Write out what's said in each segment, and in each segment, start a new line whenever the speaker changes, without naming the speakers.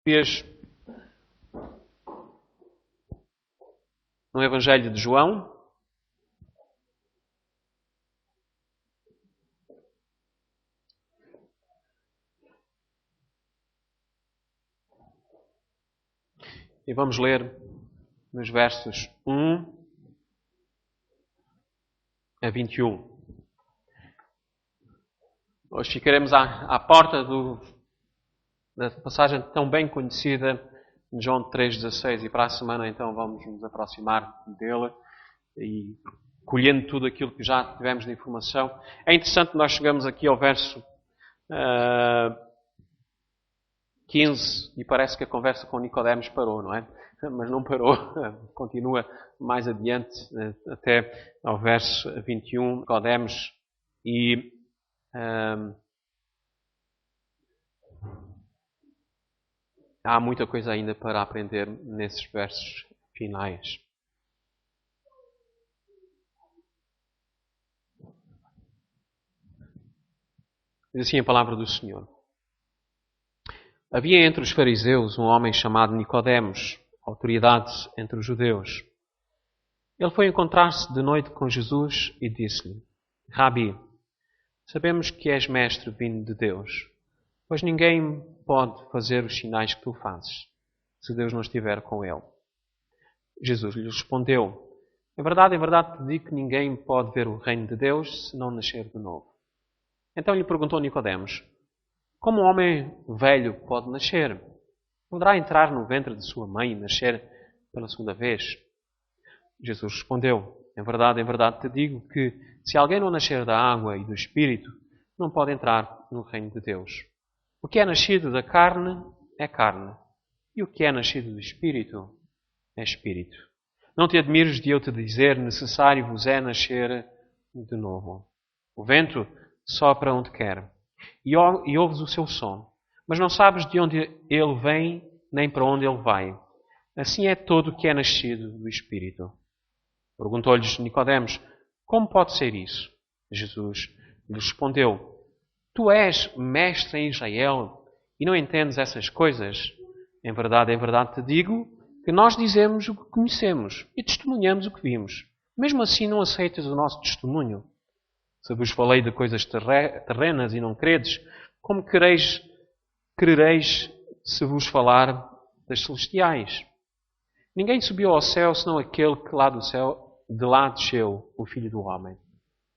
Vês no Evangelho de João, e vamos ler nos versos 1 a 21. Hoje ficaremos à porta da passagem tão bem conhecida de João 3,16, e para a semana então vamos nos aproximar dele e colhendo tudo aquilo que já tivemos de informação. É interessante, nós chegamos aqui ao verso 15 e parece que a conversa com Nicodemos parou, não é? Mas não parou, continua mais adiante até ao verso 21, Nicodemos, e há muita coisa ainda para aprender nesses versos finais. Diz assim a palavra do Senhor. Havia entre os fariseus um homem chamado Nicodemos, autoridade entre os judeus. Ele foi encontrar-se de noite com Jesus e disse-lhe: Rabi, sabemos que és mestre vindo de Deus, pois ninguém pode fazer os sinais que tu fazes, se Deus não estiver com ele. Jesus lhe respondeu: em verdade te digo que ninguém pode ver o reino de Deus se não nascer de novo. Então lhe perguntou Nicodemos: como um homem velho pode nascer? Poderá entrar no ventre de sua mãe e nascer pela segunda vez? Jesus respondeu: em verdade te digo que se alguém não nascer da água e do Espírito, não pode entrar no reino de Deus. O que é nascido da carne é carne, e o que é nascido do Espírito é Espírito. Não te admires de eu te dizer, necessário vos é nascer de novo. O vento sopra onde quer, e ouves o seu som, mas não sabes de onde ele vem, nem para onde ele vai. Assim é todo o que é nascido do Espírito. Perguntou-lhes Nicodemos: como pode ser isso? Jesus lhe respondeu: tu és mestre em Israel e não entendes essas coisas? Em verdade te digo que nós dizemos o que conhecemos e testemunhamos o que vimos. Mesmo assim não aceitas o nosso testemunho? Se vos falei de coisas terrenas e não credes, como crereis se vos falar das celestiais? Ninguém subiu ao céu senão aquele que de lá desceu, o Filho do Homem.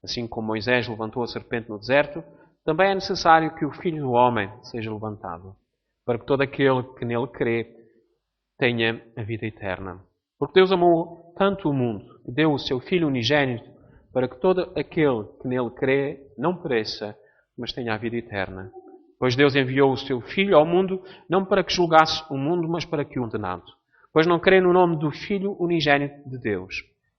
Assim como Moisés levantou a serpente no deserto, também é necessário que o Filho do Homem seja levantado, para que todo aquele que nele crê tenha a vida eterna. Porque Deus amou tanto o mundo, que deu o seu Filho unigênito, para que todo aquele que nele crê não pereça, mas tenha a vida eterna. Pois Deus enviou o seu Filho ao mundo, não para que julgasse o mundo, mas para que o condenasse. Pois não crê no nome do Filho unigênito de Deus.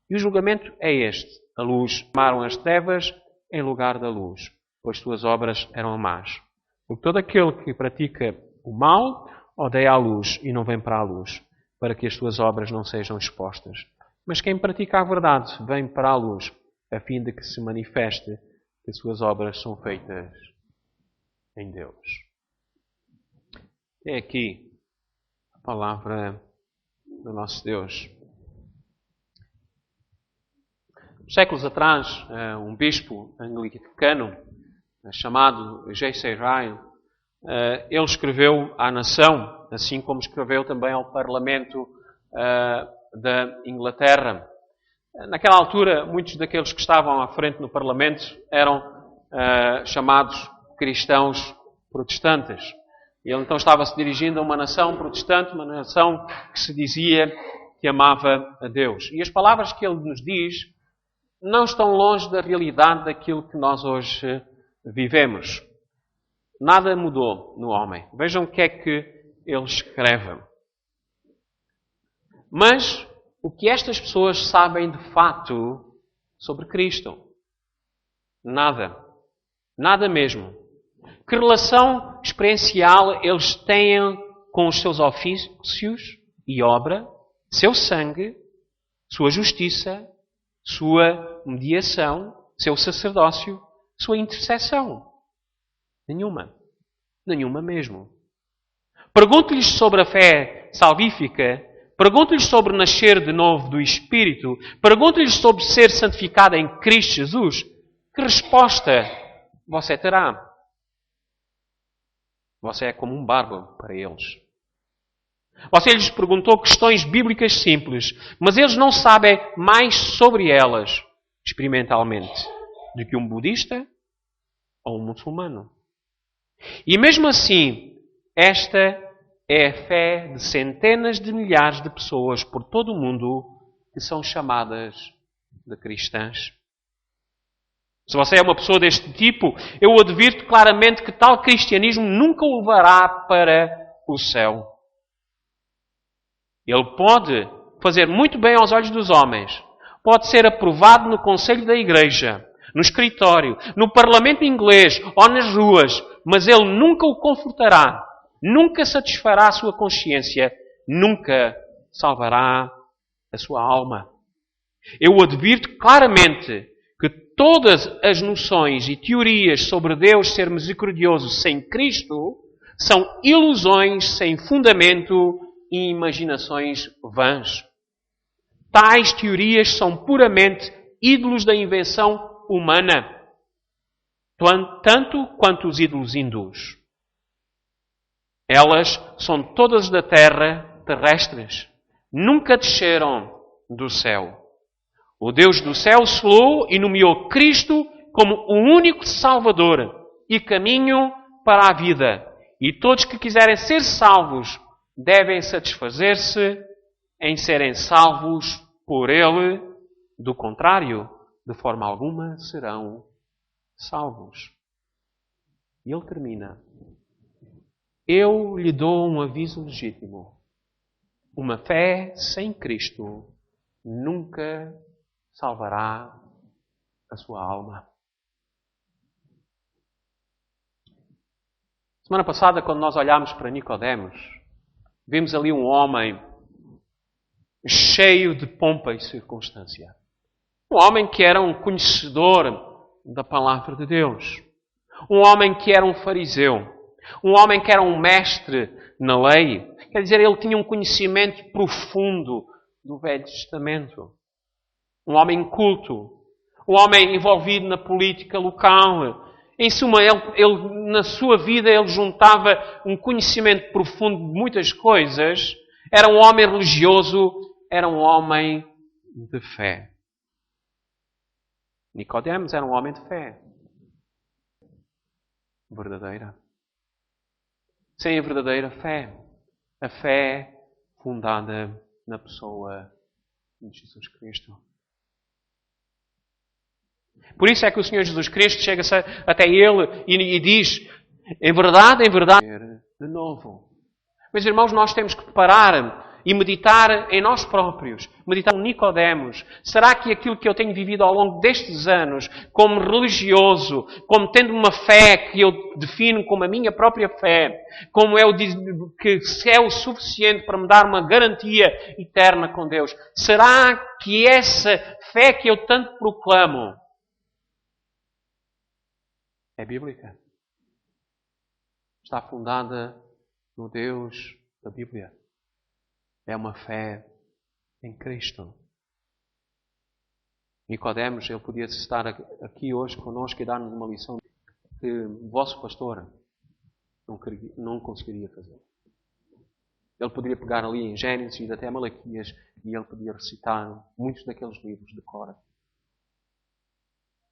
E o julgamento é este: a luz amaram as trevas em lugar da luz, pois suas obras eram más. Porque todo aquele que pratica o mal odeia a luz e não vem para a luz, para que as suas obras não sejam expostas. Mas quem pratica a verdade vem para a luz, a fim de que se manifeste que as suas obras são feitas em Deus. É aqui a palavra do nosso Deus. Séculos atrás, um bispo anglicano chamado J.C. Ryle, ele escreveu à nação, assim como escreveu também ao Parlamento da Inglaterra. Naquela altura, muitos daqueles que estavam à frente no Parlamento eram chamados cristãos protestantes. Ele então estava-se dirigindo a uma nação protestante, uma nação que se dizia que amava a Deus. E as palavras que ele nos diz não estão longe da realidade daquilo que nós hoje vivemos. Nada mudou no homem. Vejam o que é que ele escreve. Mas o que estas pessoas sabem de fato sobre Cristo? Nada. Nada mesmo. Que relação experiencial eles têm com os seus ofícios e obra, seu sangue, sua justiça, sua mediação, seu sacerdócio, sua intercessão? Nenhuma. Nenhuma mesmo. Pergunto-lhes sobre a fé salvífica. Pergunto-lhes sobre nascer de novo do Espírito. Pergunto-lhes sobre ser santificado em Cristo Jesus. Que resposta você terá? Você é como um bárbaro para eles. Você lhes perguntou questões bíblicas simples, mas eles não sabem mais sobre elas, experimentalmente, do que um budista ou um muçulmano. E mesmo assim, esta é a fé de centenas de milhares de pessoas por todo o mundo que são chamadas de cristãs. Se você é uma pessoa deste tipo, eu advirto claramente que tal cristianismo nunca o levará para o céu. Ele pode fazer muito bem aos olhos dos homens. Pode ser aprovado no conselho da igreja, no escritório, no parlamento inglês ou nas ruas, mas ele nunca o confortará, nunca satisfará a sua consciência, nunca salvará a sua alma. Eu advirto claramente que todas as noções e teorias sobre Deus ser misericordioso sem Cristo são ilusões sem fundamento e imaginações vãs. Tais teorias são puramente ídolos da invenção humana, tanto quanto os ídolos hindus. Elas são todas da terra, terrestres. Nunca desceram do céu. O Deus do céu selou e nomeou Cristo como o único Salvador e caminho para a vida. E todos que quiserem ser salvos devem satisfazer-se em serem salvos por Ele. Do contrário, de forma alguma serão salvos. E ele termina. Eu lhe dou um aviso legítimo. Uma fé sem Cristo nunca salvará a sua alma. Semana passada, quando nós olhámos para Nicodemos, vimos ali um homem cheio de pompa e circunstância. Um homem que era um conhecedor da palavra de Deus. Um homem que era um fariseu. Um homem que era um mestre na lei. Quer dizer, ele tinha um conhecimento profundo do Velho Testamento. Um homem culto. Um homem envolvido na política local. Em suma, ele, na sua vida, ele juntava um conhecimento profundo de muitas coisas. Era um homem religioso. Era um homem de fé. Nicodemos era um homem de fé. Verdadeira. Sem a verdadeira fé. A fé fundada na pessoa de Jesus Cristo. Por isso é que o Senhor Jesus Cristo chega até ele e diz, em verdade, de novo. Meus irmãos, nós temos que parar e meditar em nós próprios. Meditar em Nicodemos. Será que aquilo que eu tenho vivido ao longo destes anos, como religioso, como tendo uma fé que eu defino como a minha própria fé, como eu digo que é o suficiente para me dar uma garantia eterna com Deus, será que essa fé que eu tanto proclamo é bíblica? Está fundada no Deus da Bíblia? É uma fé em Cristo. Nicodemos, ele podia estar aqui hoje conosco e dar-nos uma lição que o vosso pastor não conseguiria fazer. Ele poderia pegar ali em Gênesis e até Malaquias e ele podia recitar muitos daqueles livros de cor.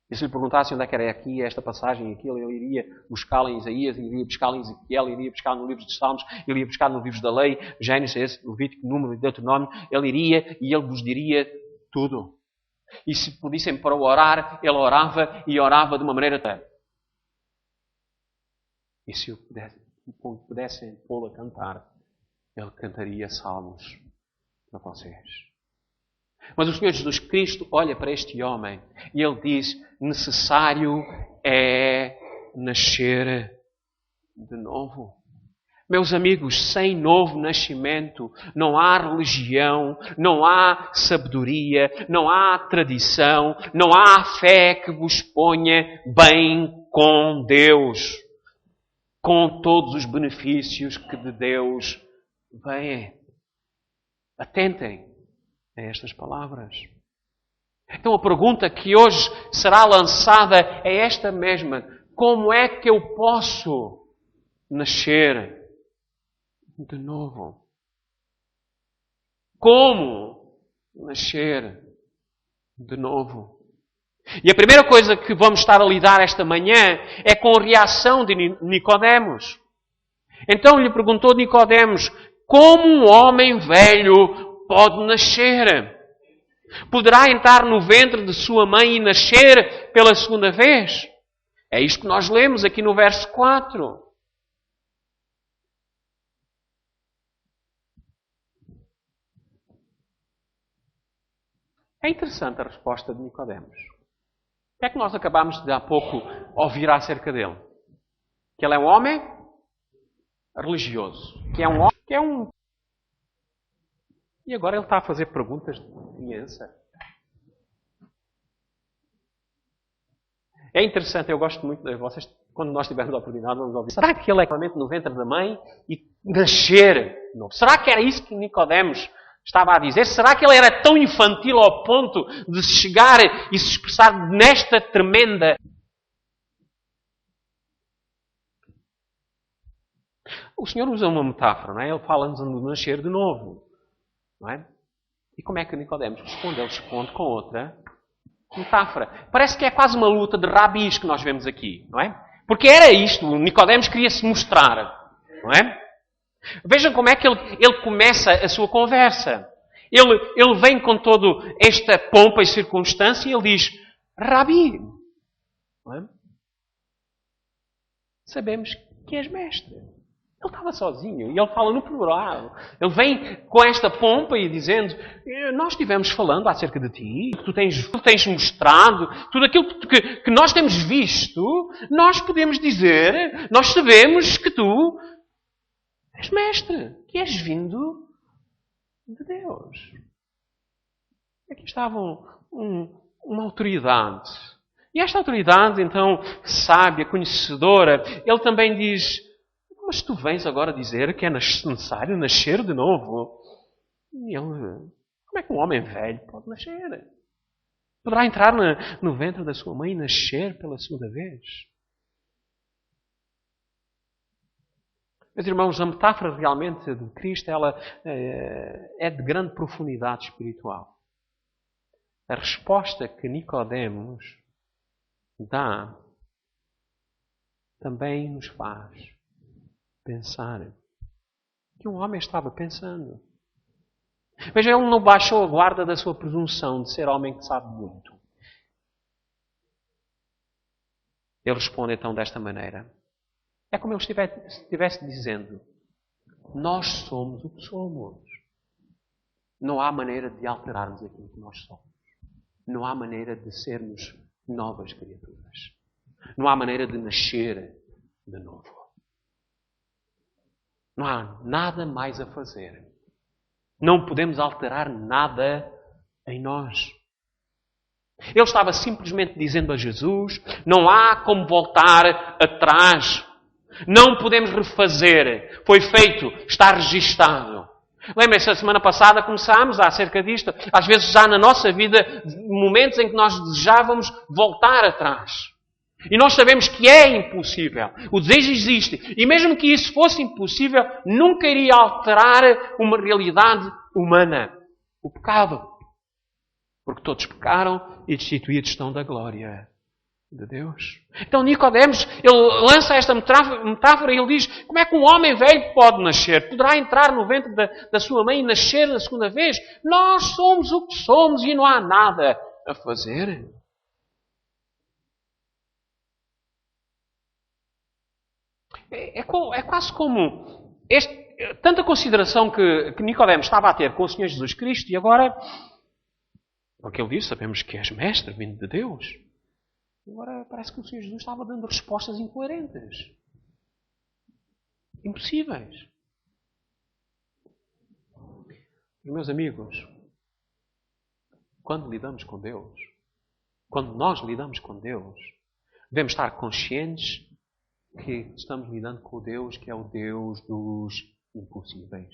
E se lhe perguntassem onde é que era aqui, esta passagem, aquilo, ele iria buscá-la em Isaías, iria buscá-la em Ezequiel, iria buscá-la no livro dos Salmos, ele iria buscar nos livros da lei, Gênesis, Levítico, Número e Deuteronômio, ele iria e ele vos diria tudo. E se pedissem para orar, ele orava e orava de uma maneira tal. E se pudessem pô-lo a cantar, ele cantaria salmos para vocês. Mas o Senhor Jesus Cristo olha para este homem e ele diz, necessário é nascer de novo. Meus amigos, sem novo nascimento não há religião, não há sabedoria, não há tradição, não há fé que vos ponha bem com Deus. com todos os benefícios que de Deus vêm. Atentem a estas palavras. Então a pergunta que hoje será lançada é esta mesma. Como é que eu posso nascer de novo? Como nascer de novo? E a primeira coisa que vamos estar a lidar esta manhã é com a reação de Nicodemos. Então lhe perguntou Nicodemos, como um homem velho pode nascer? Poderá entrar no ventre de sua mãe e nascer pela segunda vez? É isto que nós lemos aqui no verso 4. É interessante a resposta de Nicodemos. O que é que nós acabámos de há pouco ouvir acerca dele? Que ele é um homem religioso. Que é um... E agora ele está a fazer perguntas de criança. É interessante, eu gosto muito de vocês, quando nós tivermos a oportunidade, vamos ouvir. Será que ele é realmente no ventre da mãe e nascer de novo? Será que era isso que Nicodemos estava a dizer? Será que ele era tão infantil ao ponto de chegar e se expressar nesta tremenda... O Senhor usa uma metáfora, não é? Ele fala-nos de nascer de novo. Não é? E como é que Nicodemos responde? Ele responde com outra metáfora. Parece que é quase uma luta de rabis que nós vemos aqui, não é? Porque era isto, Nicodemos queria se mostrar, não é? Vejam como é que ele começa a sua conversa. Ele vem com toda esta pompa e circunstância e ele diz, Rabi, não é? Sabemos que és mestre. Ele estava sozinho e ele fala no plural. Ele vem com esta pompa e dizendo, nós estivemos falando acerca de ti, que tu tens mostrado, tudo aquilo que nós temos visto, nós podemos dizer, nós sabemos que tu és mestre, que és vindo de Deus. Aqui estava uma autoridade. E esta autoridade, então, sábia, conhecedora, ele também diz, mas tu vens agora dizer que é necessário nascer de novo. E ele, como é que um homem velho pode nascer? Poderá entrar no ventre da sua mãe e nascer pela segunda vez? Meus irmãos, a metáfora realmente de Cristo, ela é de grande profundidade espiritual. A resposta que Nicodemos dá também nos faz pensar que um homem estava pensando. Veja, ele não baixou a guarda da sua presunção de ser homem que sabe muito. Ele responde então desta maneira. É como ele estivesse dizendo, nós somos o que somos. Não há maneira de alterarmos aquilo que nós somos. Não há maneira de sermos novas criaturas. Não há maneira de nascer de novo. Não há nada mais a fazer. Não podemos alterar nada em nós. Ele estava simplesmente dizendo a Jesus, não há como voltar atrás. Não podemos refazer. Foi feito, está registado. Lembrem-se, a semana passada começámos acerca disto. Às vezes há na nossa vida momentos em que nós desejávamos voltar atrás. E nós sabemos que é impossível. O desejo existe. E mesmo que isso fosse impossível, nunca iria alterar uma realidade humana. O pecado. Porque todos pecaram e destituídos estão da glória de Deus. Então Nicodemos, ele lança esta metáfora e ele diz, como é que um homem velho pode nascer? Poderá entrar no ventre da sua mãe e nascer na segunda vez? Nós somos o que somos e não há nada a fazer. É quase como tanta consideração que Nicodemos estava a ter com o Senhor Jesus Cristo e agora, porque ele disse, sabemos que és mestre, vindo de Deus. Agora parece que o Senhor Jesus estava dando respostas incoerentes. Impossíveis. Meus amigos, quando lidamos com Deus, quando nós lidamos com Deus, devemos estar conscientes que estamos lidando com o Deus que é o Deus dos impossíveis.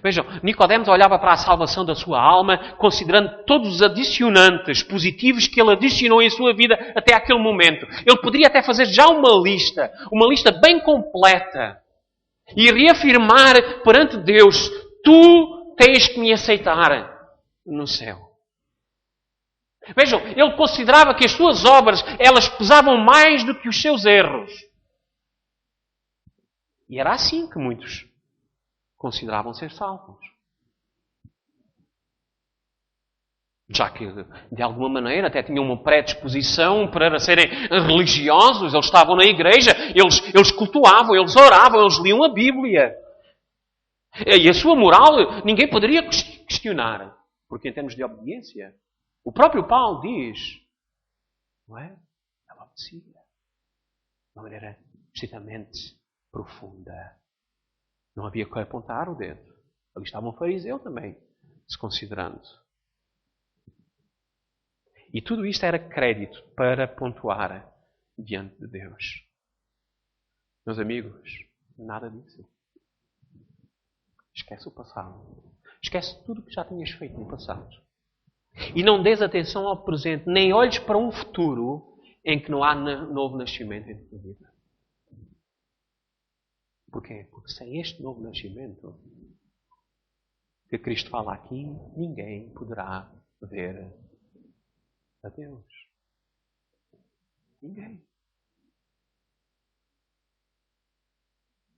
Vejam, Nicodemos olhava para a salvação da sua alma, considerando todos os adicionantes positivos que ele adicionou em sua vida até aquele momento. Ele poderia até fazer já uma lista bem completa, e reafirmar perante Deus: tu tens que me aceitar no céu. Vejam, ele considerava que as suas obras, elas pesavam mais do que os seus erros. E era assim que muitos consideravam ser salvos. Já que, de alguma maneira, até tinham uma predisposição para serem religiosos, eles estavam na igreja, eles cultuavam, eles oravam, eles liam a Bíblia. E a sua moral ninguém poderia questionar, porque em termos de obediência, o próprio Paulo diz, não é? Ela obedecia de uma maneira extremamente profunda. Não havia que apontar o dedo. Ali estava um fariseu também, se considerando. E tudo isto era crédito para pontuar diante de Deus. Meus amigos, nada disso. Esquece o passado. Esquece tudo o que já tinhas feito no passado. E não dês atenção ao presente, nem olhes para um futuro em que não há novo nascimento em tua vida. Porquê? Porque sem este novo nascimento que Cristo fala aqui, ninguém poderá ver a Deus. Ninguém.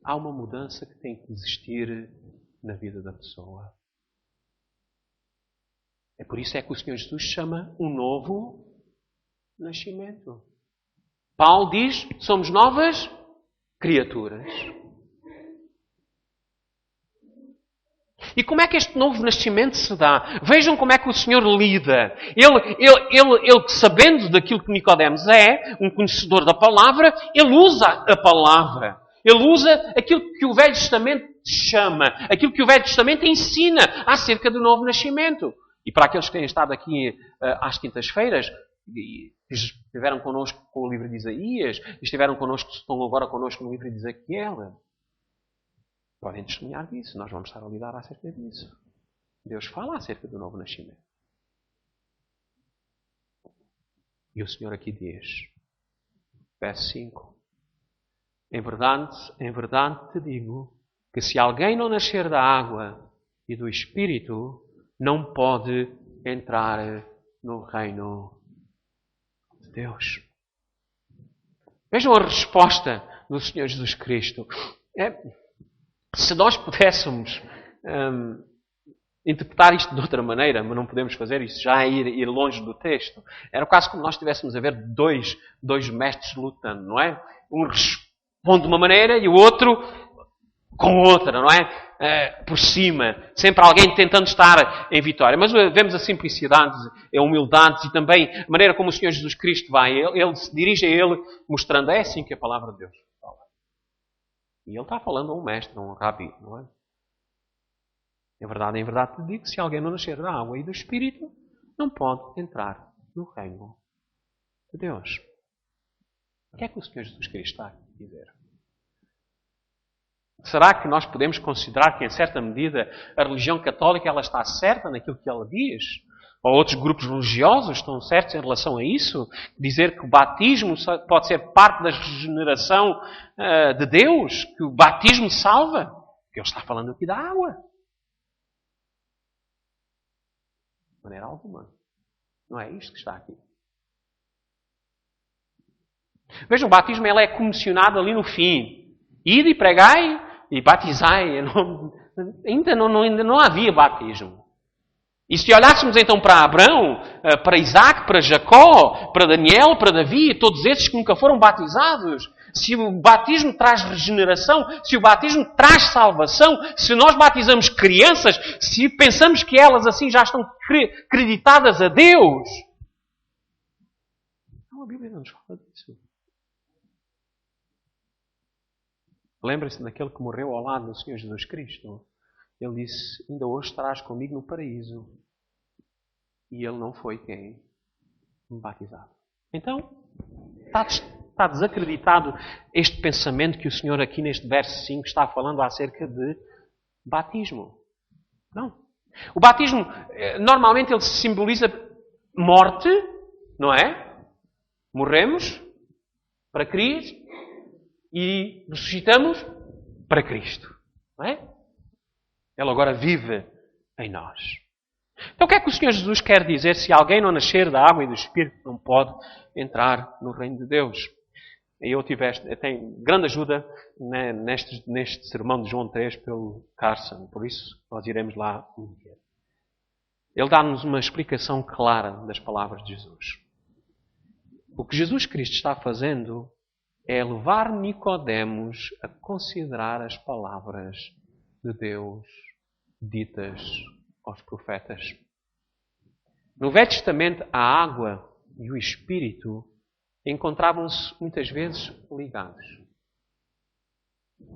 Há uma mudança que tem que existir na vida da pessoa. É por isso é que o Senhor Jesus chama um novo nascimento. Paulo diz, somos novas criaturas. E como é que este novo nascimento se dá? Vejam como é que o Senhor lida. Ele sabendo daquilo que Nicodemos é, um conhecedor da palavra, ele usa a palavra. Ele usa aquilo que o Velho Testamento chama, aquilo que o Velho Testamento ensina acerca do novo nascimento. E para aqueles que têm estado aqui às quintas-feiras, e estiveram connosco com o livro de Isaías, estiveram connosco, estão agora connosco no livro de Ezequiel, podem testemunhar disso. Nós vamos estar a lidar acerca disso. Deus fala acerca do novo nascimento. E o Senhor aqui diz, verso 5, em verdade te digo que se alguém não nascer da água e do Espírito, não pode entrar no reino de Deus. Vejam a resposta do Senhor Jesus Cristo. Se nós pudéssemos interpretar isto de outra maneira, mas não podemos fazer isso, já é ir longe do texto, era quase como nós estivéssemos a ver dois mestres lutando, não é? Um responde de uma maneira e o outro com outra, não é? Por cima. Sempre alguém tentando estar em vitória. Mas vemos a simplicidade, a humildade e também a maneira como o Senhor Jesus Cristo vai. Ele se dirige a ele mostrando, é assim que a palavra de Deus fala. E ele está falando a um mestre, a um rabi, não é? Em verdade te digo que se alguém não nascer da água e do Espírito, não pode entrar no reino de Deus. O que é que o Senhor Jesus Cristo está a dizer? Será que nós podemos considerar que, em certa medida, a religião católica ela está certa naquilo que ela diz? Ou outros grupos religiosos estão certos em relação a isso? Dizer que o batismo pode ser parte da regeneração de Deus? Que o batismo salva? Porque ele está falando aqui da água. De maneira alguma. Não é isto que está aqui. Vejam, o batismo ele é comissionado ali no fim. Ide e pregai e batizai. Ainda não havia batismo. E se olhássemos então para Abraão, para Isaac, para Jacó, para Daniel, para Davi, todos esses que nunca foram batizados, se o batismo traz regeneração, se o batismo traz salvação, se nós batizamos crianças, se pensamos que elas assim já estão creditadas a Deus, então a Bíblia não nos fala disso. Lembre-se daquele que morreu ao lado do Senhor Jesus Cristo. Ele disse, ainda hoje estarás comigo no paraíso. E ele não foi quem? batizado. Então, está desacreditado este pensamento que o Senhor aqui neste verso 5 está falando acerca de batismo. Não. O batismo, normalmente ele simboliza morte, não é? Morremos para Cristo e ressuscitamos para Cristo. Não é? Ele agora vive em nós. Então o que é que o Senhor Jesus quer dizer? Se alguém não nascer da água e do Espírito, não pode entrar no reino de Deus. Eu tenho grande ajuda neste sermão de João 3 pelo Carson. Por isso, nós iremos lá um dia. Ele dá-nos uma explicação clara das palavras de Jesus. O que Jesus Cristo está fazendo é levar Nicodemos a considerar as palavras de Deus ditas aos profetas. No Velho Testamento, a água e o Espírito encontravam-se muitas vezes ligados.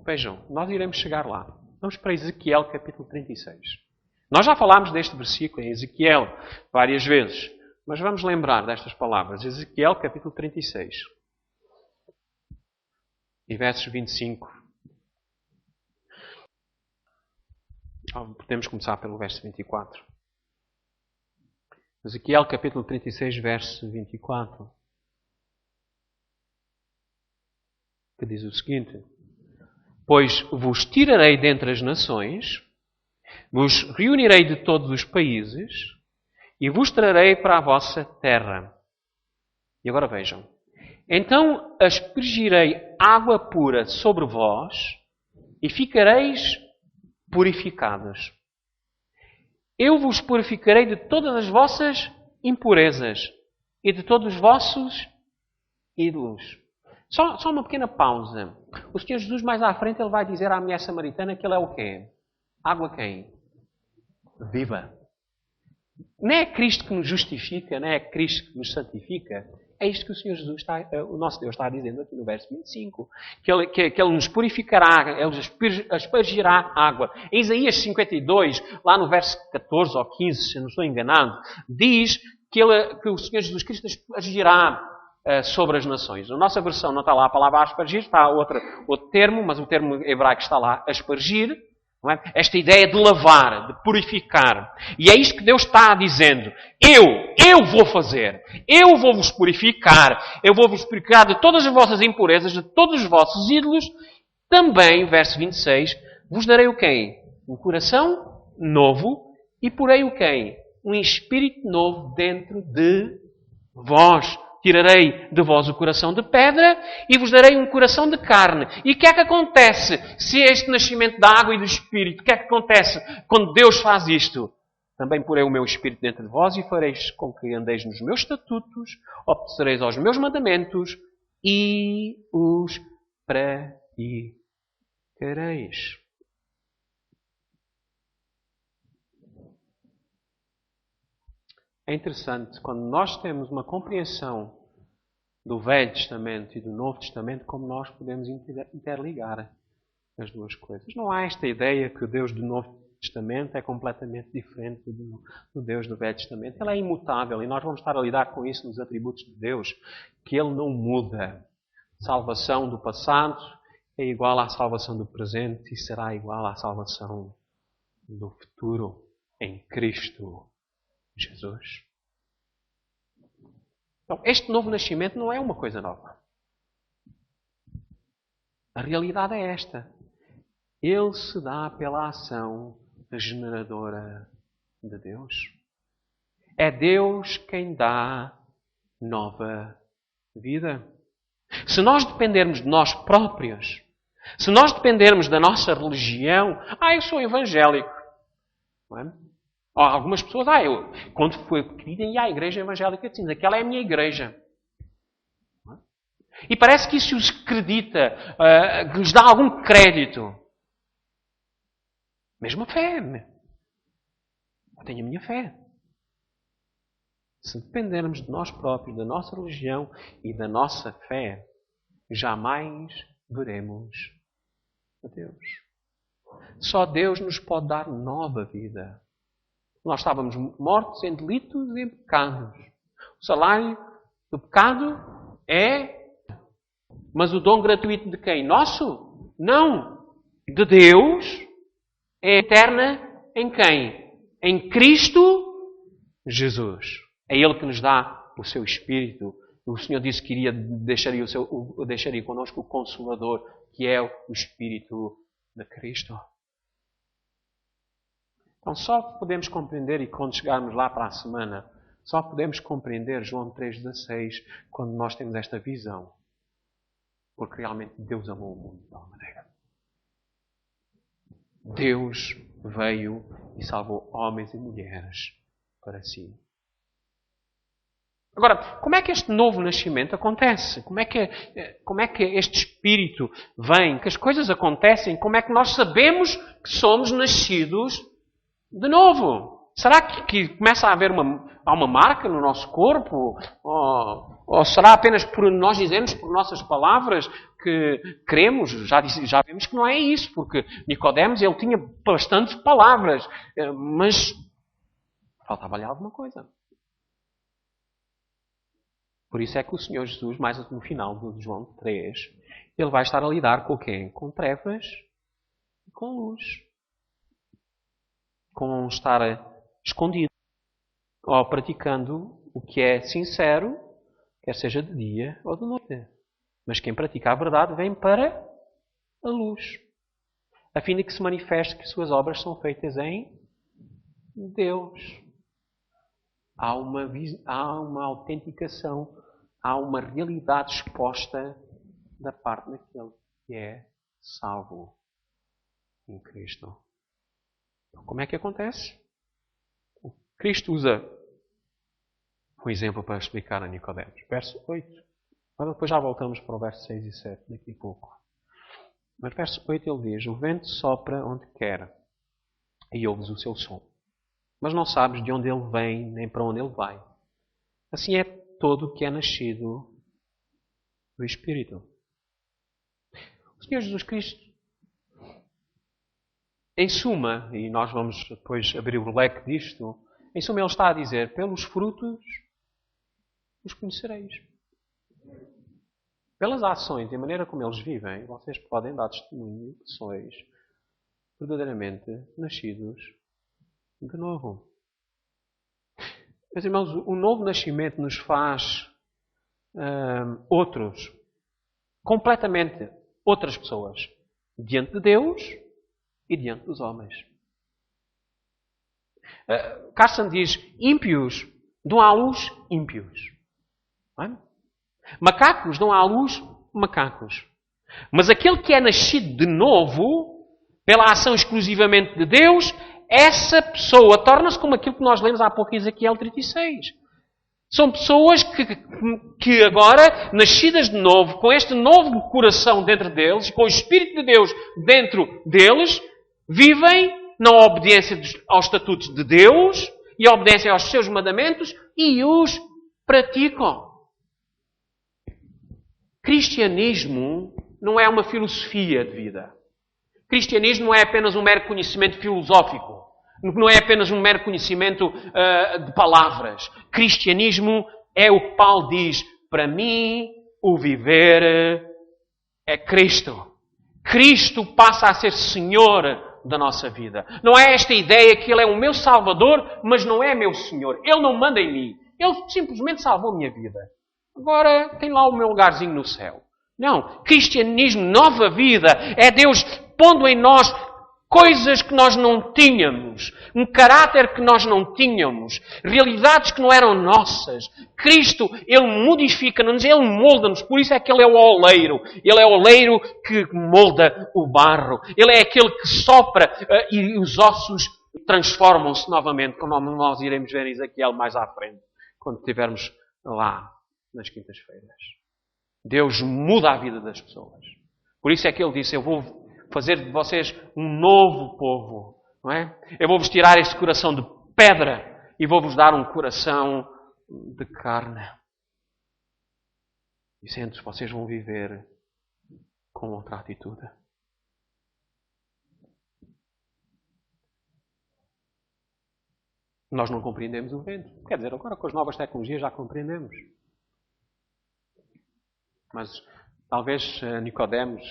Vejam, nós iremos chegar lá. Vamos para Ezequiel capítulo 36. Nós já falámos deste versículo em Ezequiel várias vezes, mas vamos lembrar destas palavras. Ezequiel capítulo 36 e versos 25. Podemos começar pelo verso 24. Ezequiel capítulo 36, verso 24. Que diz o seguinte: Pois vos tirarei dentre as nações, vos reunirei de todos os países e vos trarei para a vossa terra. E agora vejam. Então aspergirei água pura sobre vós e ficareis purificados. Eu vos purificarei de todas as vossas impurezas e de todos os vossos ídolos. Só uma pequena pausa. O Senhor Jesus mais à frente ele vai dizer à mulher samaritana que ele é o quê? Água quem? Viva. Não é Cristo que nos justifica, não é Cristo que nos santifica. É isto que o Senhor Jesus o nosso Deus está dizendo aqui no verso 25. Que ele nos purificará, Ele aspergirá água. Em Isaías 52, lá no verso 14 ou 15, se não estou enganado, diz que o Senhor Jesus Cristo aspergirá sobre as nações. Na nossa versão não está lá a palavra aspergir, está outro termo, mas o termo hebraico está lá, aspergir. Não é? Esta ideia de lavar, de purificar. E é isto que Deus está dizendo. Eu vou fazer. Eu vou vos purificar. Eu vou vos purificar de todas as vossas impurezas, de todos os vossos ídolos. Também, verso 26, vos darei o quê? Um coração novo e porei o quê? Um espírito novo dentro de vós. Tirarei de vós o coração de pedra e vos darei um coração de carne. E o que é que acontece se este nascimento da água e do Espírito? O que é que acontece quando Deus faz isto? Também porei o meu Espírito dentro de vós e fareis com que andeis nos meus estatutos, obedecereis aos meus mandamentos e os praticareis. É interessante, quando nós temos uma compreensão do Velho Testamento e do Novo Testamento, como nós podemos interligar as duas coisas. Não há esta ideia que o Deus do Novo Testamento é completamente diferente do Deus do Velho Testamento. Ele é imutável e nós vamos estar a lidar com isso nos atributos de Deus, que Ele não muda. Salvação do passado é igual à salvação do presente e será igual à salvação do futuro em Cristo Jesus. Então, este novo nascimento não é uma coisa nova. A realidade é esta. Ele se dá pela ação regeneradora de Deus. É Deus quem dá nova vida. Se nós dependermos de nós próprios, se nós dependermos da nossa religião, eu sou evangélico. Não é? Algumas pessoas, quando fui pequenino, ia à igreja evangélica, dizem, aquela é a minha igreja. E parece que isso os acredita, que lhes dá algum crédito. Mesma fé. Eu tenho a minha fé. Se dependermos de nós próprios, da nossa religião e da nossa fé, jamais veremos a Deus. Só Deus nos pode dar nova vida. Nós estávamos mortos em delitos e em pecados. O O salário do pecado é... Mas o dom gratuito de quem? Nosso? Não. De Deus é eterna em quem? Em Cristo Jesus. É Ele que nos dá o seu Espírito. O Senhor disse que deixaria connosco o Consolador, que é o Espírito de Cristo. Então só podemos compreender, e quando chegarmos lá para a semana, só podemos compreender João 3,16 quando nós temos esta visão. Porque realmente Deus amou o mundo de tal maneira. Deus veio e salvou homens e mulheres para si. Agora, como é que este novo nascimento acontece? Como é que este Espírito vem? Que as coisas acontecem? Como é que nós sabemos que somos nascidos de novo? Será que começa a haver uma marca no nosso corpo? Ou será apenas por nós dizermos por nossas palavras que queremos? Já vimos que não é isso, porque Nicodemos ele tinha bastantes palavras, mas faltava-lhe alguma coisa. Por isso é que o Senhor Jesus, mais no final de João 3, ele vai estar a lidar com o quê? Com trevas e com luz. Com estar escondido ou praticando o que é sincero, quer seja de dia ou de noite. Mas quem pratica a verdade vem para a luz, a fim de que se manifeste que suas obras são feitas em Deus. Há uma autenticação, há uma realidade exposta da parte daquele que é salvo em Cristo. Então, como é que acontece? Cristo usa um exemplo para explicar a Nicodemos. Verso 8. Mas depois já voltamos para o verso 6 e 7 daqui a pouco. Mas verso 8 ele diz: o vento sopra onde quer e ouves o seu som. Mas não sabes de onde ele vem nem para onde ele vai. Assim é todo o que é nascido do Espírito. O Senhor Jesus Cristo, em suma, e nós vamos depois abrir o leque disto, em suma ele está a dizer, pelos frutos os conhecereis. Pelas ações e a maneira como eles vivem, vocês podem dar testemunho que sois verdadeiramente nascidos de novo. Meus irmãos, o novo nascimento nos faz outros, completamente outras pessoas, diante de Deus e diante dos homens. Carson diz, ímpios dão à luz ímpios. Não é? Macacos dão à luz macacos. Mas aquele que é nascido de novo, pela ação exclusivamente de Deus, essa pessoa torna-se como aquilo que nós lemos há pouco em Ezequiel 36. São pessoas que agora, nascidas de novo, com este novo coração dentro deles, com o Espírito de Deus dentro deles, vivem na obediência aos estatutos de Deus e obedecem aos seus mandamentos e os praticam. Cristianismo não é uma filosofia de vida. Cristianismo não é apenas um mero conhecimento filosófico. Não é apenas um mero conhecimento de palavras. Cristianismo é o que Paulo diz. Para mim, o viver é Cristo. Cristo passa a ser Senhor da nossa vida. Não é esta ideia que Ele é o meu Salvador, mas não é meu Senhor. Ele não manda em mim. Ele simplesmente salvou a minha vida. Agora tem lá o meu lugarzinho no céu. Não. Cristianismo, nova vida, é Deus pondo em nós coisas que nós não tínhamos, um caráter que nós não tínhamos, realidades que não eram nossas. Cristo, Ele modifica-nos, Ele molda-nos, por isso é que Ele é o oleiro. Ele é o oleiro que molda o barro. Ele é aquele que sopra e os ossos transformam-se novamente, como nós iremos ver em Ezequiel mais à frente, quando estivermos lá nas quintas-feiras. Deus muda a vida das pessoas. Por isso é que Ele disse, eu vou fazer de vocês um novo povo. Não é? Eu vou-vos tirar este coração de pedra e vou-vos dar um coração de carne. E sendo vocês vão viver com outra atitude. Nós não compreendemos o vento. Quer dizer, agora com as novas tecnologias já compreendemos. Mas talvez Nicodemos,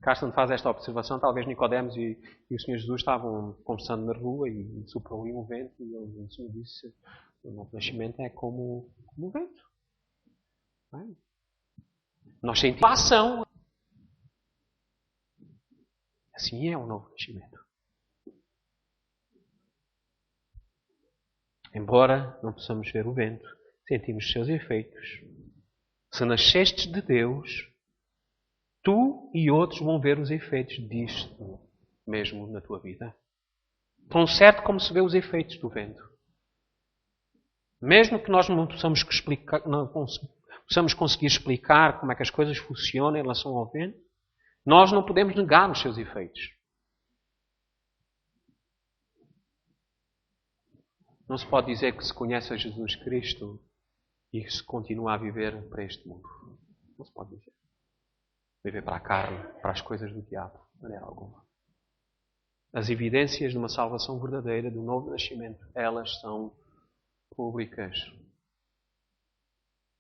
Carsten faz esta observação, talvez Nicodemos e o Senhor Jesus estavam conversando na rua e soprou ali um vento e o Senhor disse: o novo nascimento é como o vento. Não é? Nós sentimos a ação. Assim é o novo nascimento. Embora não possamos ver o vento, sentimos os seus efeitos. Se nascestes de Deus, tu e outros vão ver os efeitos disto mesmo na tua vida. Tão certo como se vê os efeitos do vento. Mesmo que nós não possamos conseguir explicar como é que as coisas funcionam em relação ao vento, nós não podemos negar os seus efeitos. Não se pode dizer que se conhece a Jesus Cristo e se continua a viver para este mundo. Não se pode dizer. Viver para a carne, para as coisas do diabo, de maneira alguma. As evidências de uma salvação verdadeira, de um novo nascimento, elas são públicas.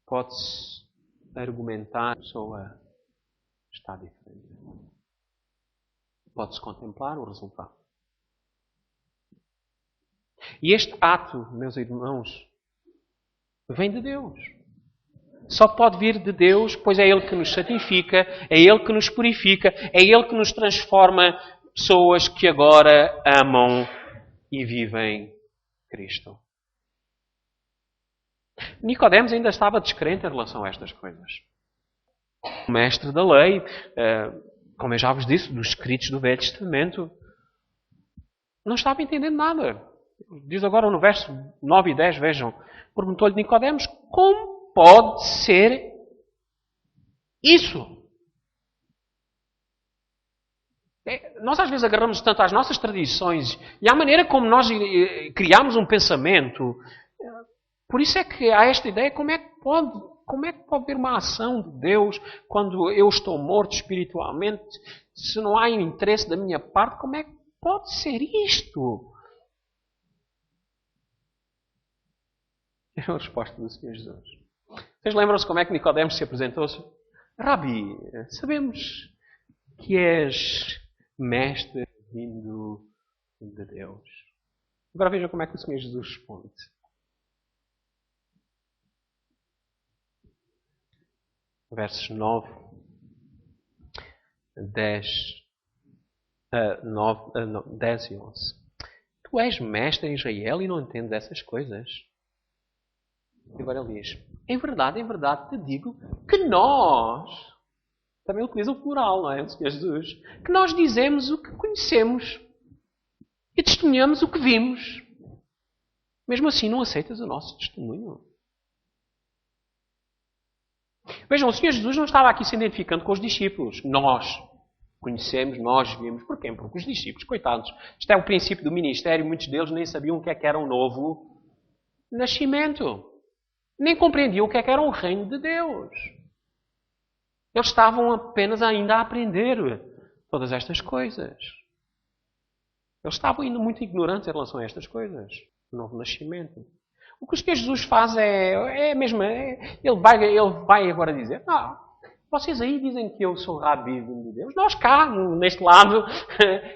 Pode-se argumentar que a pessoa está diferente. Pode-se contemplar o resultado. E este ato, meus irmãos, vem de Deus. Só pode vir de Deus, pois é Ele que nos santifica, é Ele que nos purifica, é Ele que nos transforma pessoas que agora amam e vivem Cristo. Nicodemos ainda estava descrente em relação a estas coisas. O mestre da lei, como eu já vos disse, dos escritos do Velho Testamento, não estava entendendo nada. Diz agora no verso 9 e 10, vejam, perguntou-lhe Nicodemos, como pode ser isso? Nós às vezes agarramos tanto às nossas tradições e à maneira como nós criamos um pensamento. Por isso é que há esta ideia, como é que pode haver uma ação de Deus quando eu estou morto espiritualmente? Se não há interesse da minha parte, como é que pode ser isto? É a resposta do Senhor Jesus. Vocês lembram-se como é que Nicodemos se apresentou-se? Rabi, sabemos que és mestre vindo de Deus. Agora vejam como é que o Senhor Jesus responde. Versos 9, 10 e 11. Tu és mestre em Israel e não entendes essas coisas? E agora ele diz, em verdade te digo que nós, também utiliza o plural, não é? O Senhor Jesus, que nós dizemos o que conhecemos e testemunhamos o que vimos. Mesmo assim não aceitas o nosso testemunho. Vejam, o Senhor Jesus não estava aqui se identificando com os discípulos. Nós conhecemos, nós vimos. Porquê? Porque os discípulos, coitados, isto é o princípio do ministério, muitos deles nem sabiam o que era um novo nascimento. Nem compreendiam o que era o reino de Deus. Eles estavam apenas ainda a aprender todas estas coisas. Eles estavam ainda muito ignorantes em relação a estas coisas. O novo nascimento. O que o Senhor Jesus faz ele vai agora dizer, vocês aí dizem que eu sou Rabi vindo de Deus. Nós cá, neste lado,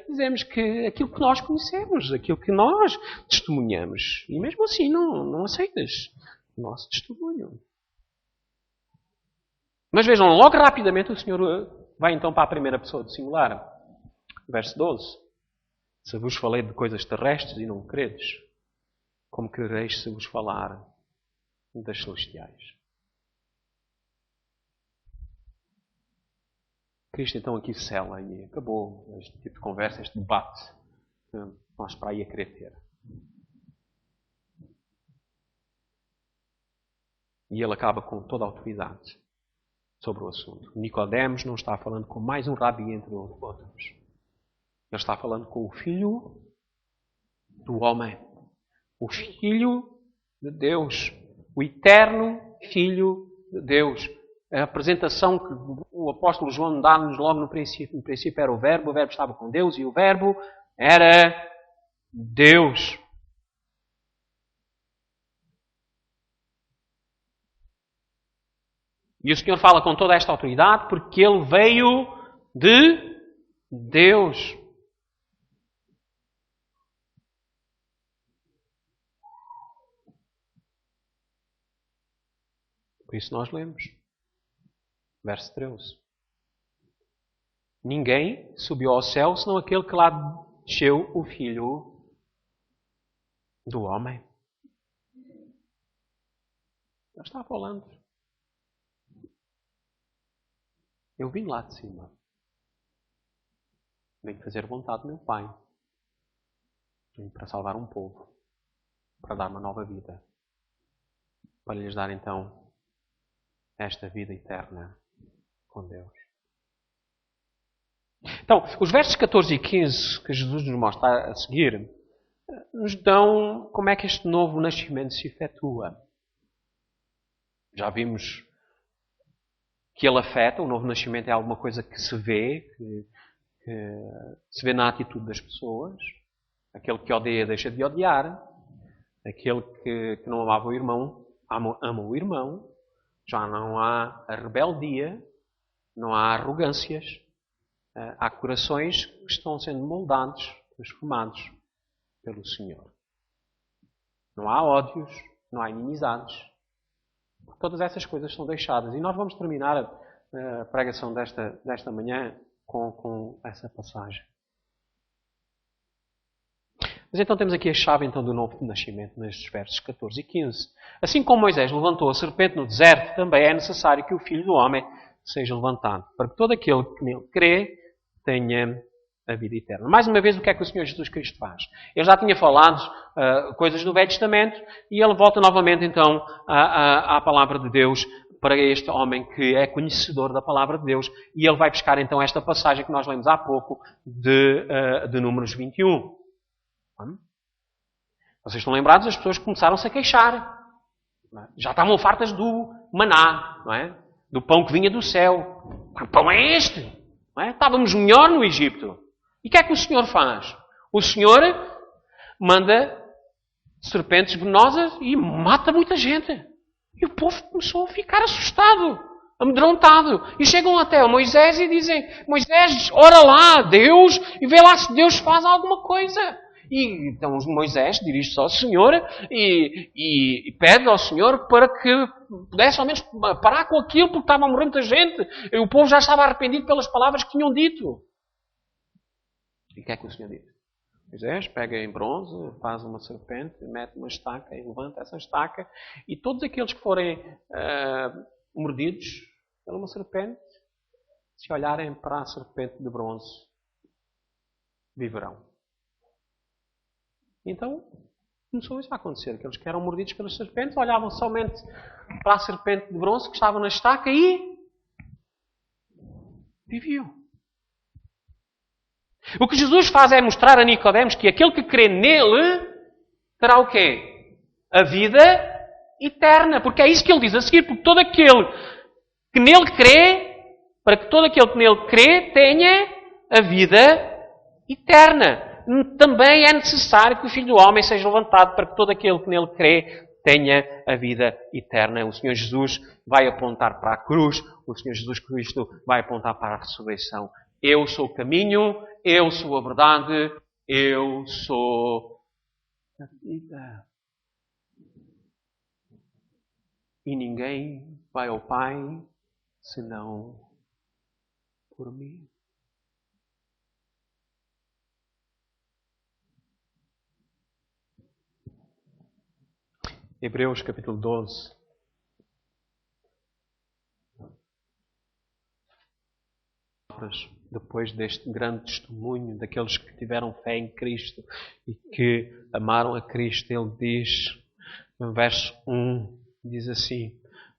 dizemos que aquilo que nós conhecemos, aquilo que nós testemunhamos. E mesmo assim não aceitas o nosso testemunho. Mas vejam, logo rapidamente o Senhor vai então para a primeira pessoa do singular. Verso 12. Se vos falei de coisas terrestres e não credes, como crereis se vos falar das celestiais? Cristo então aqui sela e acabou este tipo de conversa, este debate que nós para aí a querer ter. E ele acaba com toda a autoridade sobre o assunto. Nicodemos não está falando com mais um rabi entre outros. Ele está falando com o Filho do Homem. O Filho de Deus. O eterno Filho de Deus. A apresentação que o apóstolo João dá-nos logo no princípio. No princípio era o Verbo estava com Deus e o Verbo era Deus. E o Senhor fala com toda esta autoridade porque Ele veio de Deus. Por isso nós lemos. Verso 13. Ninguém subiu ao céu senão aquele que lá desceu, o Filho do Homem. Ele está falando. Eu vim lá de cima. Venho fazer vontade do meu Pai. Venho para salvar um povo. Para dar uma nova vida. Para lhes dar então esta vida eterna com Deus. Então, os versos 14 e 15 que Jesus nos mostra a seguir nos dão como é que este novo nascimento se efetua. Já vimos que ele afeta, o novo nascimento é alguma coisa que se vê, que se vê na atitude das pessoas. Aquele que odeia deixa de odiar. Aquele que não amava o irmão, ama o irmão. Já não há a rebeldia, não há arrogâncias. Há corações que estão sendo moldados, transformados pelo Senhor. Não há ódios, não há inimizades. Todas essas coisas são deixadas. E nós vamos terminar a pregação desta manhã com essa passagem. Mas então temos aqui a chave então, do novo nascimento nestes versos 14 e 15. Assim como Moisés levantou a serpente no deserto, também é necessário que o Filho do Homem seja levantado, para que todo aquele que nele crê tenha a vida eterna. Mais uma vez, o que é que o Senhor Jesus Cristo faz? Ele já tinha falado coisas do Velho Testamento e ele volta novamente então à palavra de Deus para este homem que é conhecedor da palavra de Deus e ele vai buscar então esta passagem que nós lemos há pouco de Números 21. Vocês estão lembrados? As pessoas começaram-se a queixar. Já estavam fartas do maná, não é? Do pão que vinha do céu. Que pão é este? Não é? Estávamos melhor no Egito. E o que é que o Senhor faz? O Senhor manda serpentes venenosas e mata muita gente. E o povo começou a ficar assustado, amedrontado. E chegam até a Moisés e dizem: Moisés, ora lá a Deus e vê lá se Deus faz alguma coisa. E então Moisés dirige-se ao Senhor e pede ao Senhor para que pudesse ao menos parar com aquilo, porque estava a morrer muita gente. E o povo já estava arrependido pelas palavras que tinham dito. E o que é que o Senhor diz? Moisés pega em bronze, faz uma serpente, mete uma estaca e levanta essa estaca. E todos aqueles que forem mordidos por uma serpente, se olharem para a serpente de bronze, viverão. Então, começou isso a acontecer. Aqueles que eram mordidos pelas serpentes olhavam somente para a serpente de bronze que estava na estaca e viviam. O que Jesus faz é mostrar a Nicodemos que aquele que crê nele terá o quê? A vida eterna. Porque é isso que ele diz a seguir. Porque todo aquele que nele crê, para que todo aquele que nele crê tenha a vida eterna. Também é necessário que o Filho do Homem seja levantado para que todo aquele que nele crê tenha a vida eterna. O Senhor Jesus vai apontar para a cruz. O Senhor Jesus Cristo vai apontar para a ressurreição. Eu sou o caminho, eu sou a verdade, eu sou a vida. E ninguém vai ao Pai senão por mim. Hebreus capítulo 12. Depois deste grande testemunho daqueles que tiveram fé em Cristo e que amaram a Cristo, ele diz, no verso 1, diz assim: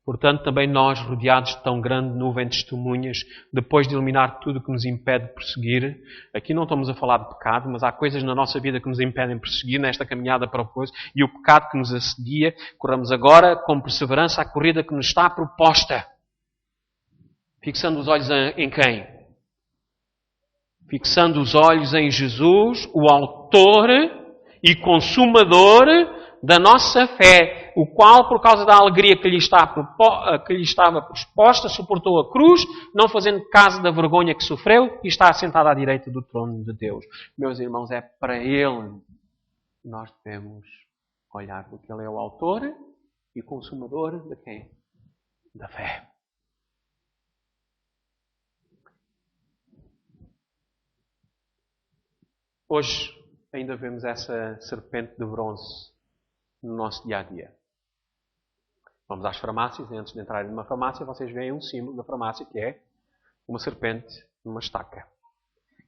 portanto, também nós, rodeados de tão grande nuvem de testemunhas, depois de eliminar tudo que nos impede de prosseguir, aqui não estamos a falar de pecado, mas há coisas na nossa vida que nos impedem de prosseguir nesta caminhada para o poço, e o pecado que nos assedia, corramos agora com perseverança a corrida que nos está proposta. Fixando os olhos em quem? Fixando os olhos em Jesus, o autor e consumador da nossa fé, o qual, por causa da alegria que lhe estava proposta, suportou a cruz, não fazendo caso da vergonha que sofreu, e está assentado à direita do trono de Deus. Meus irmãos, é para Ele que nós devemos olhar, porque Ele é o autor e consumador de quem? Da fé. Hoje ainda vemos essa serpente de bronze no nosso dia-a-dia. Vamos às farmácias e antes de entrarem numa farmácia, vocês veem um símbolo da farmácia que é uma serpente numa estaca.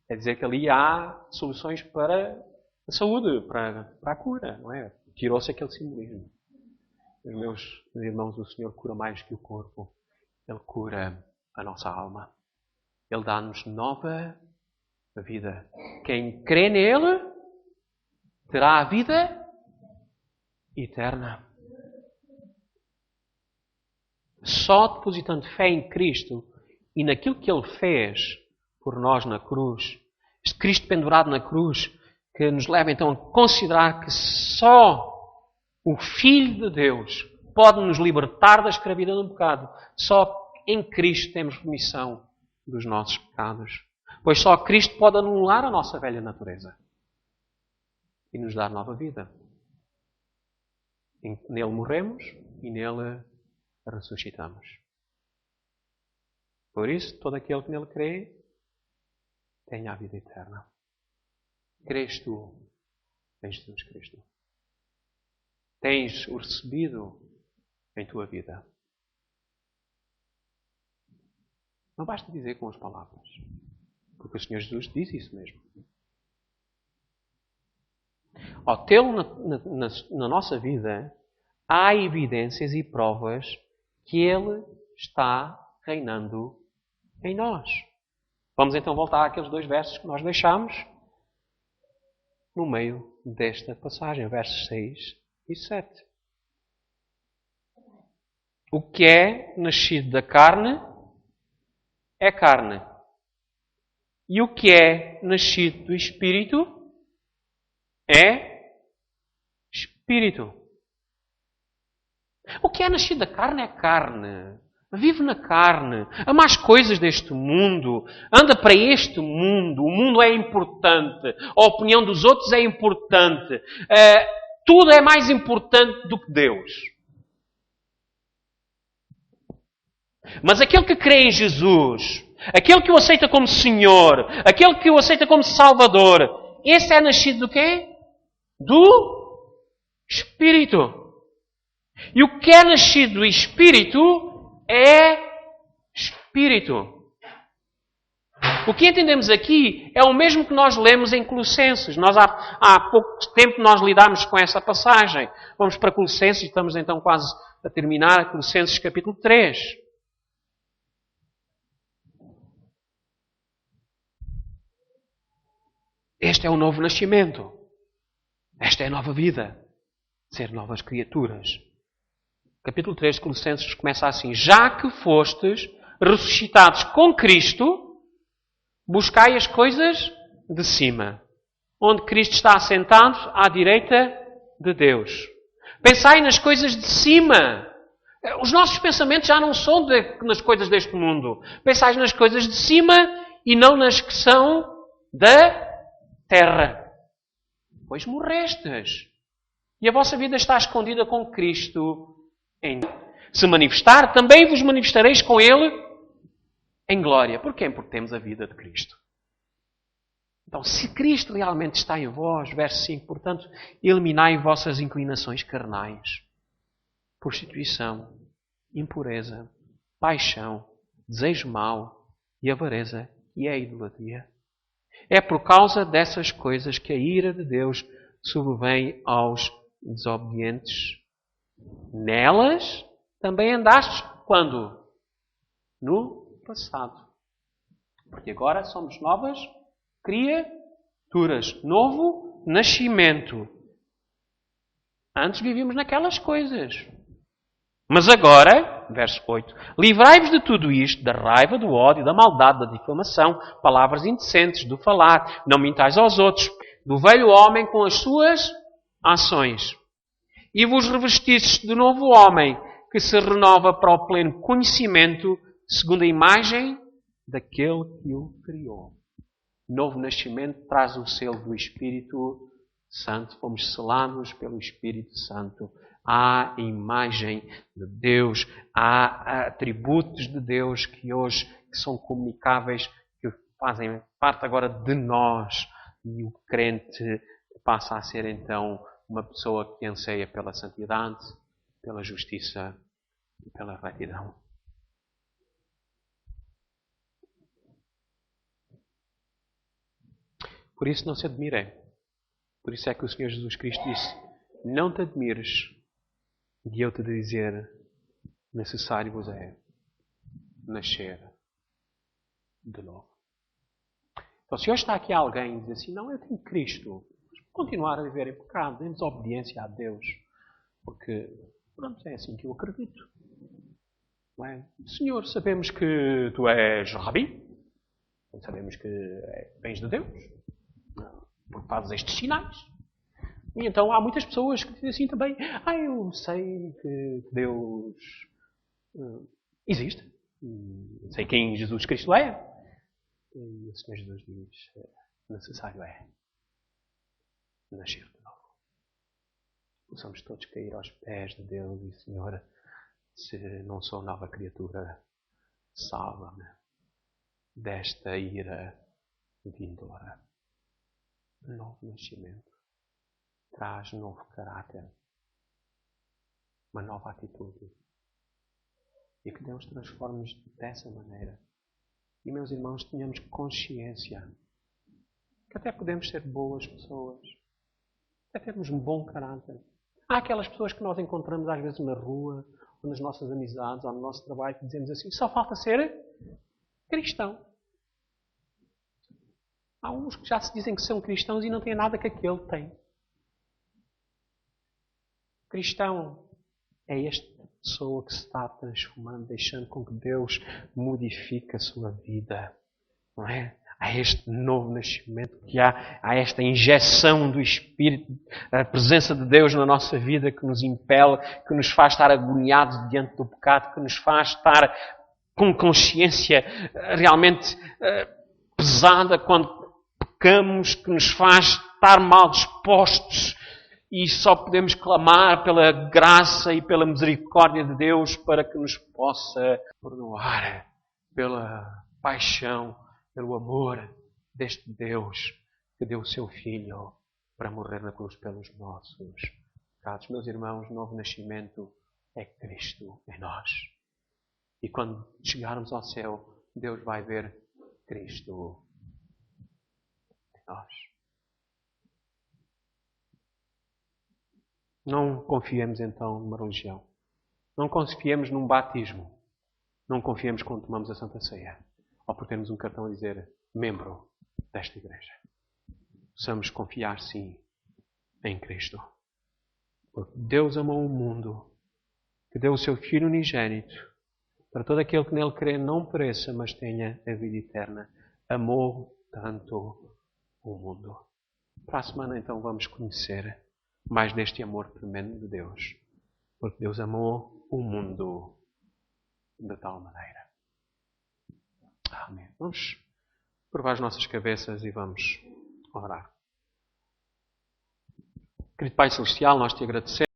Quer dizer que ali há soluções para a saúde, para a cura, não é? Tirou-se aquele simbolismo. Os meus irmãos, o Senhor cura mais que o corpo. Ele cura a nossa alma. Ele dá-nos nova vida. Quem crê nele terá a vida eterna. Só depositando fé em Cristo e naquilo que Ele fez por nós na cruz, este Cristo pendurado na cruz, que nos leva então a considerar que só o Filho de Deus pode nos libertar da escravidão do pecado. Só em Cristo temos remissão dos nossos pecados. Pois só Cristo pode anular a nossa velha natureza e nos dar nova vida. Nele morremos e nele ressuscitamos. Por isso, todo aquele que nele crê tem a vida eterna. Crês tu em Jesus Cristo? Tens o recebido em tua vida? Não basta dizer com as palavras, porque o Senhor Jesus disse isso mesmo. Ao tê-lo na nossa vida, há evidências e provas que Ele está reinando em nós. Vamos então voltar àqueles 2 versos que nós deixámos no meio desta passagem, versos 6 e 7. O que é nascido da carne é carne. E o que é nascido do Espírito é Espírito. O que é nascido da carne é carne. Vive na carne. Ama as coisas deste mundo. Anda para este mundo. O mundo é importante. A opinião dos outros é importante. Tudo é mais importante do que Deus. Mas aquele que crê em Jesus, aquele que o aceita como Senhor, aquele que o aceita como Salvador, esse é nascido do quê? Do Espírito. E o que é nascido do Espírito é Espírito. O que entendemos aqui é o mesmo que nós lemos em Colossenses. Nós há pouco tempo nós lidámos com essa passagem. Vamos para Colossenses, estamos então quase a terminar Colossenses capítulo 3. Este é o novo nascimento. Esta é a nova vida. Ser novas criaturas. Capítulo 3 de Colossenses começa assim. Já que fostes ressuscitados com Cristo, buscai as coisas de cima, onde Cristo está assentado à direita de Deus. Pensai nas coisas de cima. Os nossos pensamentos já não são nas coisas deste mundo. Pensai nas coisas de cima e não nas que são da terra. Pois morrestes. E a vossa vida está escondida com Cristo em Deus. Se manifestar, também vos manifestareis com Ele em glória. Porquê? Porque temos a vida de Cristo. Então, se Cristo realmente está em vós, verso 5, portanto, eliminai vossas inclinações carnais. Prostituição, impureza, paixão, desejo mau e avareza e a idolatria. É por causa dessas coisas que a ira de Deus sobrevém aos desobedientes. Nelas também andaste quando? No passado. Porque agora somos novas criaturas. Novo nascimento. Antes vivíamos naquelas coisas. Mas agora, verso 8, livrai-vos de tudo isto, da raiva, do ódio, da maldade, da difamação, palavras indecentes, do falar, não mintais aos outros, do velho homem com as suas ações. e vos revestistes de novo homem, que se renova para o pleno conhecimento, segundo a imagem daquele que o criou. Novo nascimento traz o selo do Espírito Santo. Fomos selados pelo Espírito Santo. Há a imagem de Deus, há atributos de Deus que hoje são comunicáveis, que fazem parte agora de nós. E o crente passa a ser então uma pessoa que anseia pela santidade, pela justiça e pela retidão. Por isso não se admirem. Por isso é que o Senhor Jesus Cristo disse: não te admires de eu te dizer, necessário vos é nascer de novo. Então, se hoje está aqui alguém e diz assim: não, eu tenho Cristo, mas vou continuar a viver em pecado, em desobediência a Deus, porque, pronto, é assim que eu acredito. Não é? Senhor, sabemos que tu és Rabi, sabemos que vens de Deus, porque fazes estes sinais. E então há muitas pessoas que dizem assim também: eu sei que Deus existe, sei quem Jesus Cristo é. E o Senhor Jesus diz: necessário é nascer de novo. Possamos todos cair aos pés de Deus e: Senhor, se não sou nova criatura, salva-me desta ira vindoura. Novo nascimento traz novo caráter, uma nova atitude. E que Deus transforme-nos dessa maneira. E, meus irmãos, tenhamos consciência que até podemos ser boas pessoas, até termos um bom caráter. Há aquelas pessoas que nós encontramos às vezes na rua, ou nas nossas amizades, ou no nosso trabalho, que dizemos assim: só falta ser cristão. Há uns que já se dizem que são cristãos e não têm nada que aquele tem. Cristão é esta pessoa que se está transformando, deixando com que Deus modifique a sua vida. Não é? Há este novo nascimento, que há esta injeção do Espírito, a presença de Deus na nossa vida que nos impele, que nos faz estar agoniados diante do pecado, que nos faz estar com consciência realmente pesada quando pecamos, que nos faz estar mal dispostos e só podemos clamar pela graça e pela misericórdia de Deus para que nos possa perdoar pela paixão, pelo amor deste Deus que deu o seu Filho para morrer na cruz pelos nossos pecados. Meus irmãos, o novo nascimento é Cristo em nós. E quando chegarmos ao céu, Deus vai ver Cristo em nós. Não confiemos então numa religião. Não confiemos num batismo. Não confiemos quando tomamos a Santa Ceia. Ou por termos um cartão a dizer membro desta igreja. Possamos confiar sim em Cristo. Porque Deus amou o mundo, que deu o seu Filho unigênito, para todo aquele que nele crê não pereça, mas tenha a vida eterna. Amou tanto o mundo. Para a semana então vamos conhecer mais deste amor tremendo de Deus. Porque Deus amou o mundo de tal maneira. Amém. Vamos curvar as nossas cabeças e vamos orar. Querido Pai Celestial, nós te agradecemos.